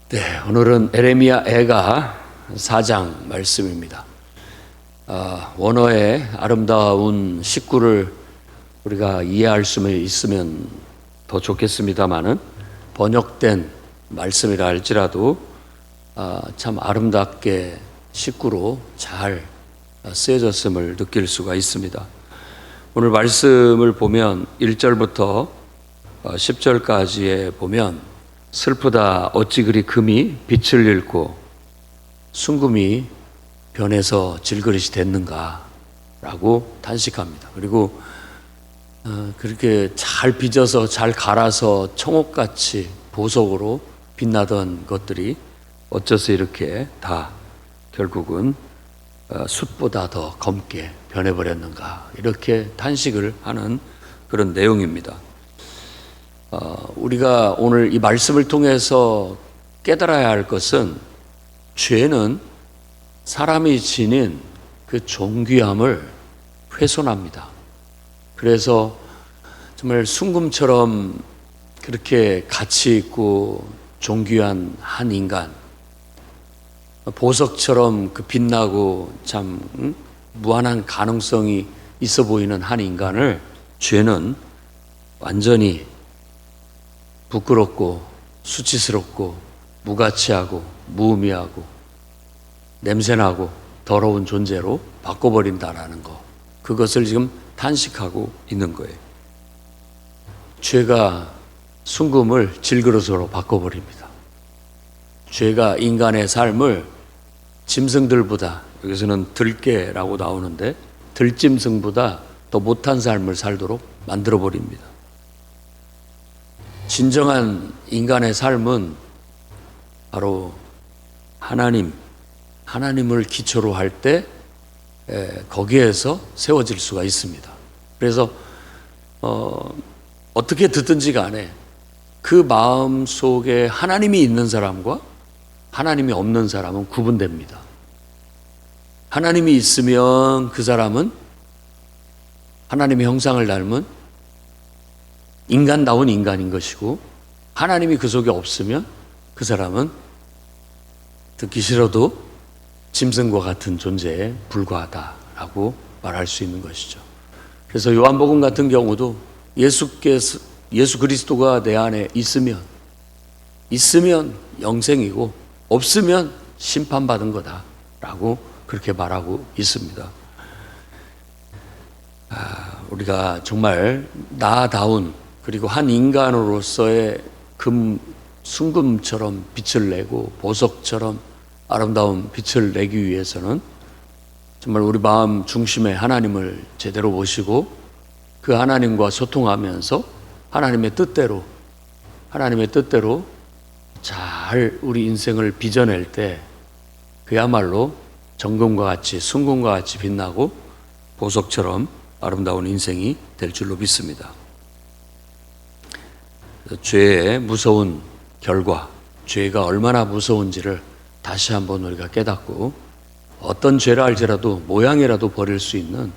네, 오늘은 에레미야 애가 4장 말씀입니다. 원어의 아름다운 식구를 우리가 이해할 수 있으면 더 좋겠습니다만은 번역된 말씀이라 할지라도 참 아름답게 식구로 잘 쓰여졌음을 느낄 수가 있습니다. 오늘 말씀을 보면 1절부터 10절까지에 보면 슬프다 어찌 그리 금이 빛을 잃고 순금이 변해서 질그릇이 됐는가 라고 탄식합니다. 그리고 그렇게 잘 빚어서 잘 갈아서 청옥같이 보석으로 빛나던 것들이 어째서 이렇게 다 결국은 숯보다 더 검게 변해버렸는가, 이렇게 탄식을 하는 그런 내용입니다. 우리가 오늘 이 말씀을 통해서 깨달아야 할 것은 죄는 사람이 지닌 그 존귀함을 훼손합니다. 그래서 정말 순금처럼 그렇게 가치 있고 존귀한 한 인간, 보석처럼 그 빛나고 참 무한한 가능성이 있어 보이는 한 인간을 죄는 완전히 부끄럽고 수치스럽고 무가치하고 무의미하고 냄새나고 더러운 존재로 바꿔버린다라는 거, 그것을 지금 탄식하고 있는 거예요. 죄가 순금을 질그릇으로 바꿔버립니다. 죄가 인간의 삶을 짐승들보다, 여기서는 들깨라고 나오는데 들짐승보다 더 못한 삶을 살도록 만들어버립니다. 진정한 인간의 삶은 바로 하나님을 기초로 할 때 거기에서 세워질 수가 있습니다. 그래서 어떻게 듣든지 간에 그 마음 속에 하나님이 있는 사람과 하나님이 없는 사람은 구분됩니다. 하나님이 있으면 그 사람은 하나님의 형상을 닮은 인간다운 인간인 것이고, 하나님이 그 속에 없으면 그 사람은 듣기 싫어도 짐승과 같은 존재에 불과하다라고 말할 수 있는 것이죠. 그래서 요한복음 같은 경우도 예수 그리스도가 내 안에 있으면 영생이고 없으면 심판받은 거다라고 그렇게 말하고 있습니다. 우리가 정말 나다운, 그리고 한 인간으로서의 순금처럼 빛을 내고 보석처럼 아름다운 빛을 내기 위해서는 정말 우리 마음 중심에 하나님을 제대로 모시고 그 하나님과 소통하면서 하나님의 뜻대로 잘 우리 인생을 빚어낼 때 그야말로 정금과 같이 순금과 같이 빛나고 보석처럼 아름다운 인생이 될 줄로 믿습니다. 죄의 무서운 결과, 죄가 얼마나 무서운지를 다시 한번 우리가 깨닫고 어떤 죄라 할지라도 모양이라도 버릴 수 있는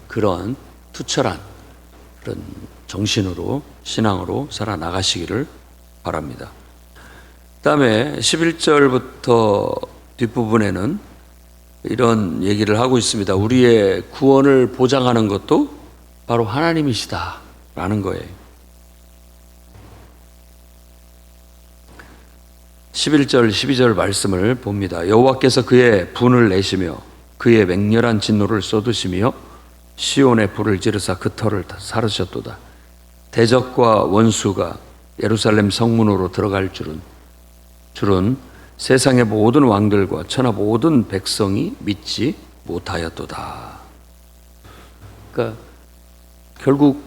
그런 투철한 그런 정신으로, 신앙으로 살아나가시기를 바랍니다. 그 다음에 11절부터 뒷부분에는 이런 얘기를 하고 있습니다. 우리의 구원을 보장하는 것도 바로 하나님이시다라는 거예요. 11절, 12절 말씀을 봅니다. 여호와께서 그의 분을 내시며 그의 맹렬한 진노를 쏟으시며 시온의 불을 지르사 그 터를 사르셨도다. 대적과 원수가 예루살렘 성문으로 들어갈 줄은 세상의 모든 왕들과 천하 모든 백성이 믿지 못하였도다. 그러니까 결국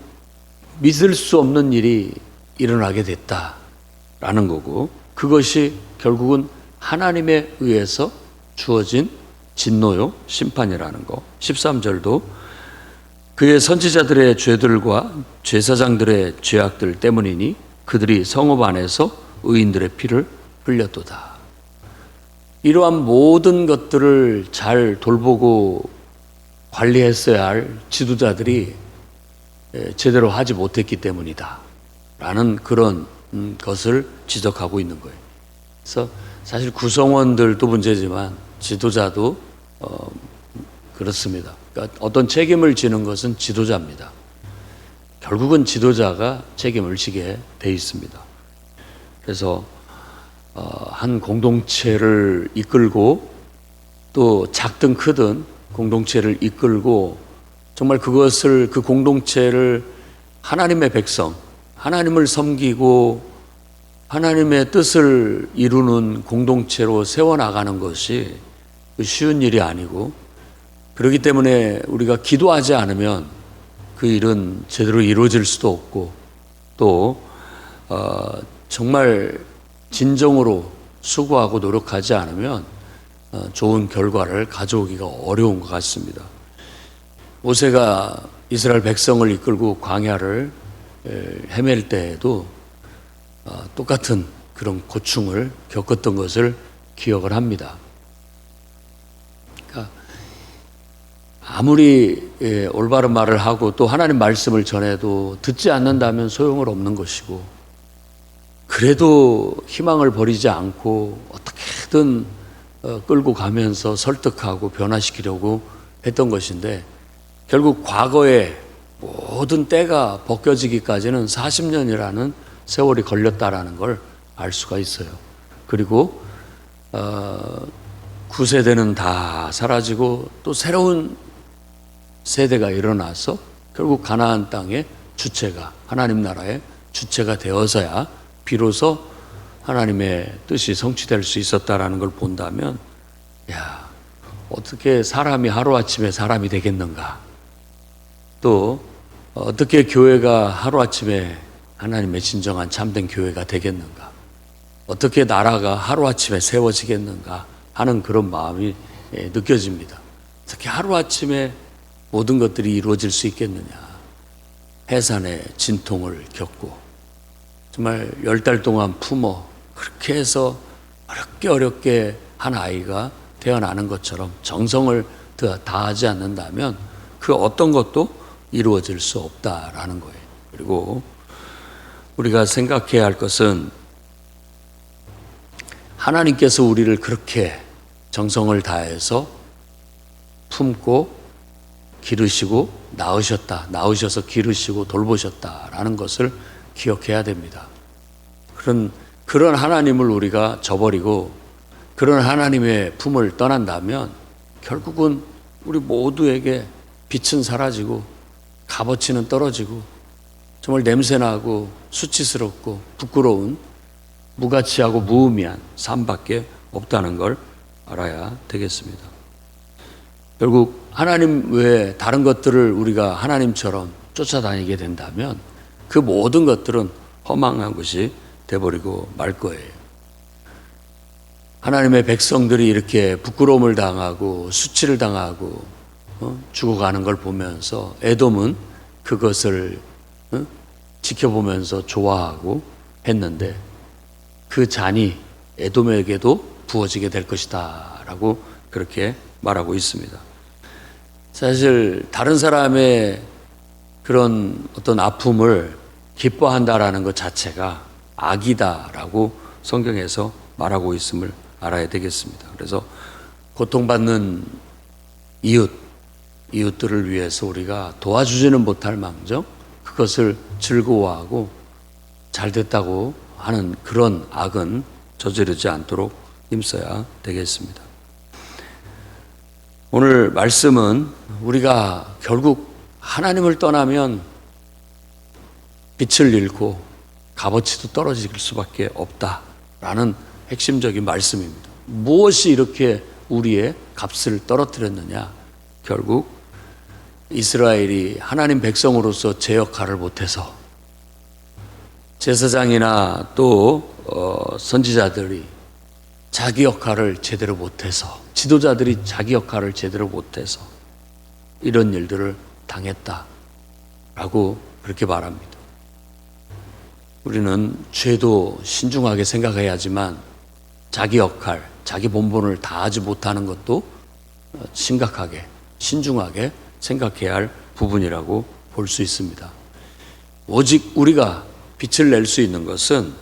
믿을 수 없는 일이 일어나게 됐다라는 거고, 그것이 결국은 하나님에 의해서 주어진 진노요 심판이라는 거. 13절도 그의 선지자들의 죄들과 제사장들의 죄악들 때문이니 그들이 성읍 안에서 의인들의 피를 흘렸도다. 이러한 모든 것들을 잘 돌보고 관리했어야 할 지도자들이 제대로 하지 못했기 때문이다 라는 그런 것을 지적하고 있는 거예요. 그래서 사실 구성원들도 문제지만 지도자도 그렇습니다. 그러니까 어떤 책임을 지는 것은 지도자입니다. 결국은 지도자가 책임을 지게 돼 있습니다. 그래서 한 공동체를 이끌고 또 작든 크든 공동체를 이끌고 정말 그것을 그 공동체를 하나님의 백성, 하나님을 섬기고 하나님의 뜻을 이루는 공동체로 세워나가는 것이 쉬운 일이 아니고 그렇기 때문에 우리가 기도하지 않으면 그 일은 제대로 이루어질 수도 없고 또 정말 진정으로 수고하고 노력하지 않으면 좋은 결과를 가져오기가 어려운 것 같습니다. 모세가 이스라엘 백성을 이끌고 광야를 헤맬 때에도 똑같은 그런 고충을 겪었던 것을 기억을 합니다. 그러니까 아무리 올바른 말을 하고 또 하나님 말씀을 전해도 듣지 않는다면 소용을 없는 것이고 그래도 희망을 버리지 않고 어떻게든 끌고 가면서 설득하고 변화시키려고 했던 것인데 결국 과거의 모든 때가 벗겨지기까지는 40년이라는 세월이 걸렸다라는 걸 알 수가 있어요. 그리고 구세대는 다 사라지고 또 새로운 세대가 일어나서 결국 가나안 땅의 주체가 하나님 나라의 주체가 되어서야 비로소 하나님의 뜻이 성취될 수 있었다라는 걸 본다면 야, 어떻게 사람이 하루아침에 사람이 되겠는가? 또 어떻게 교회가 하루아침에 하나님의 진정한 참된 교회가 되겠는가? 어떻게 나라가 하루아침에 세워지겠는가 하는 그런 마음이 느껴집니다. 어떻게 하루아침에 모든 것들이 이루어질 수 있겠느냐? 해산의 진통을 겪고 정말 10달 동안 품어 그렇게 해서 어렵게 한 아이가 태어나는 것처럼 정성을 다하지 않는다면 그 어떤 것도 이루어질 수 없다라는 거예요. 그리고 우리가 생각해야 할 것은 하나님께서 우리를 그렇게 정성을 다해서 품고 기르시고 낳으셔서 기르시고 돌보셨다라는 것을 기억해야 됩니다. 그런 하나님을 우리가 저버리고 그런 하나님의 품을 떠난다면 결국은 우리 모두에게 빛은 사라지고 값어치는 떨어지고 정말 냄새나고 수치스럽고 부끄러운 무가치하고 무의미한 삶밖에 없다는 걸 알아야 되겠습니다. 결국 하나님 외에 다른 것들을 우리가 하나님처럼 쫓아다니게 된다면 그 모든 것들은 허망한 것이 돼버리고 말 거예요. 하나님의 백성들이 이렇게 부끄러움을 당하고 수치를 당하고 죽어가는 걸 보면서 에돔은 그것을 지켜보면서 좋아하고 했는데 그 잔이 에돔에게도 부어지게 될 것이다 라고 그렇게 말하고 있습니다. 사실 다른 사람의 그런 어떤 아픔을 기뻐한다라는 것 자체가 악이다라고 성경에서 말하고 있음을 알아야 되겠습니다. 그래서 고통받는 이웃들을 위해서 우리가 도와주지는 못할 망정 그것을 즐거워하고 잘 됐다고 하는 그런 악은 저지르지 않도록 힘써야 되겠습니다. 오늘 말씀은 우리가 결국 하나님을 떠나면 빛을 잃고 값어치도 떨어질 수밖에 없다라는 핵심적인 말씀입니다. 무엇이 이렇게 우리의 값을 떨어뜨렸느냐? 결국 이스라엘이 하나님 백성으로서 제 역할을 못해서 제사장이나 또 선지자들이 자기 역할을 제대로 못해서 지도자들이 자기 역할을 제대로 못해서 이런 일들을 당했다라고 그렇게 말합니다. 우리는 죄도 신중하게 생각해야 하지만 자기 역할, 자기 본분을 다하지 못하는 것도 심각하게, 신중하게 생각해야 할 부분이라고 볼 수 있습니다. 오직 우리가 빛을 낼 수 있는 것은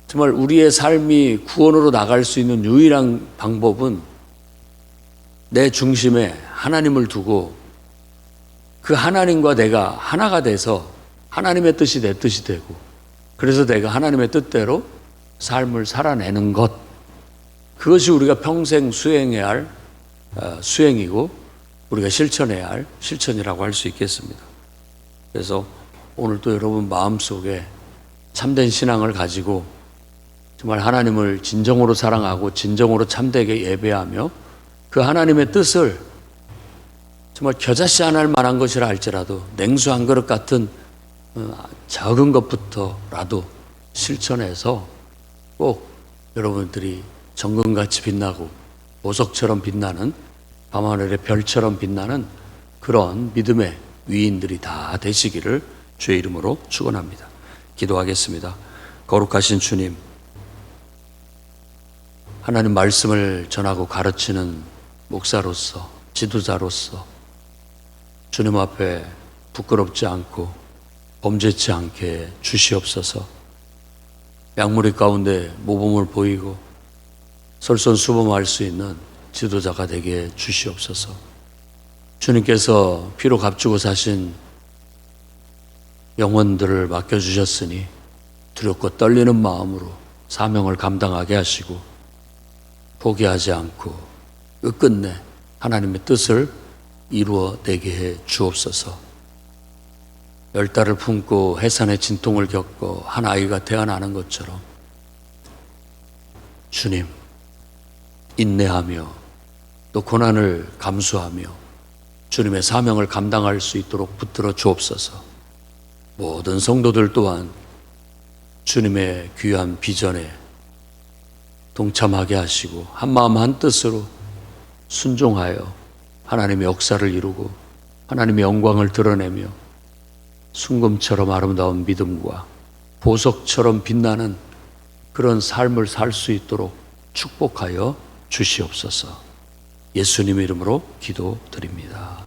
정말 우리의 삶이 구원으로 나갈 수 있는 유일한 방법은 내 중심에 하나님을 두고 그 하나님과 내가 하나가 돼서 하나님의 뜻이 내 뜻이 되고, 그래서 내가 하나님의 뜻대로 삶을 살아내는 것, 그것이 우리가 평생 수행해야 할 수행이고 우리가 실천해야 할 실천이라고 할 수 있겠습니다. 그래서 오늘 또 여러분 마음속에 참된 신앙을 가지고 정말 하나님을 진정으로 사랑하고 진정으로 참되게 예배하며 그 하나님의 뜻을 정말 겨자씨 안 할 만한 것이라 할지라도 냉수 한 그릇 같은 작은 것부터라도 실천해서 꼭 여러분들이 정금같이 빛나고 보석처럼 빛나는 밤하늘의 별처럼 빛나는 그런 믿음의 위인들이 다 되시기를 주의 이름으로 축원합니다. 기도하겠습니다. 거룩하신 주님, 하나님 말씀을 전하고 가르치는 목사로서, 지도자로서 주님 앞에 부끄럽지 않고 범죄치 않게 주시옵소서. 양무리 가운데 모범을 보이고 솔선수범할 수 있는 지도자가 되게 주시옵소서. 주님께서 피로 값주고 사신 영혼들을 맡겨주셨으니 두렵고 떨리는 마음으로 사명을 감당하게 하시고 포기하지 않고 끝끝내 하나님의 뜻을 이루어내게 해 주옵소서. 10달을 품고 해산의 진통을 겪고 한 아이가 태어나는 것처럼 주님, 인내하며 또 고난을 감수하며 주님의 사명을 감당할 수 있도록 붙들어 주옵소서. 모든 성도들 또한 주님의 귀한 비전에 동참하게 하시고 한마음 한뜻으로 순종하여 하나님의 역사를 이루고 하나님의 영광을 드러내며 순금처럼 아름다운 믿음과 보석처럼 빛나는 그런 삶을 살 수 있도록 축복하여 주시옵소서. 예수님 이름으로 기도드립니다.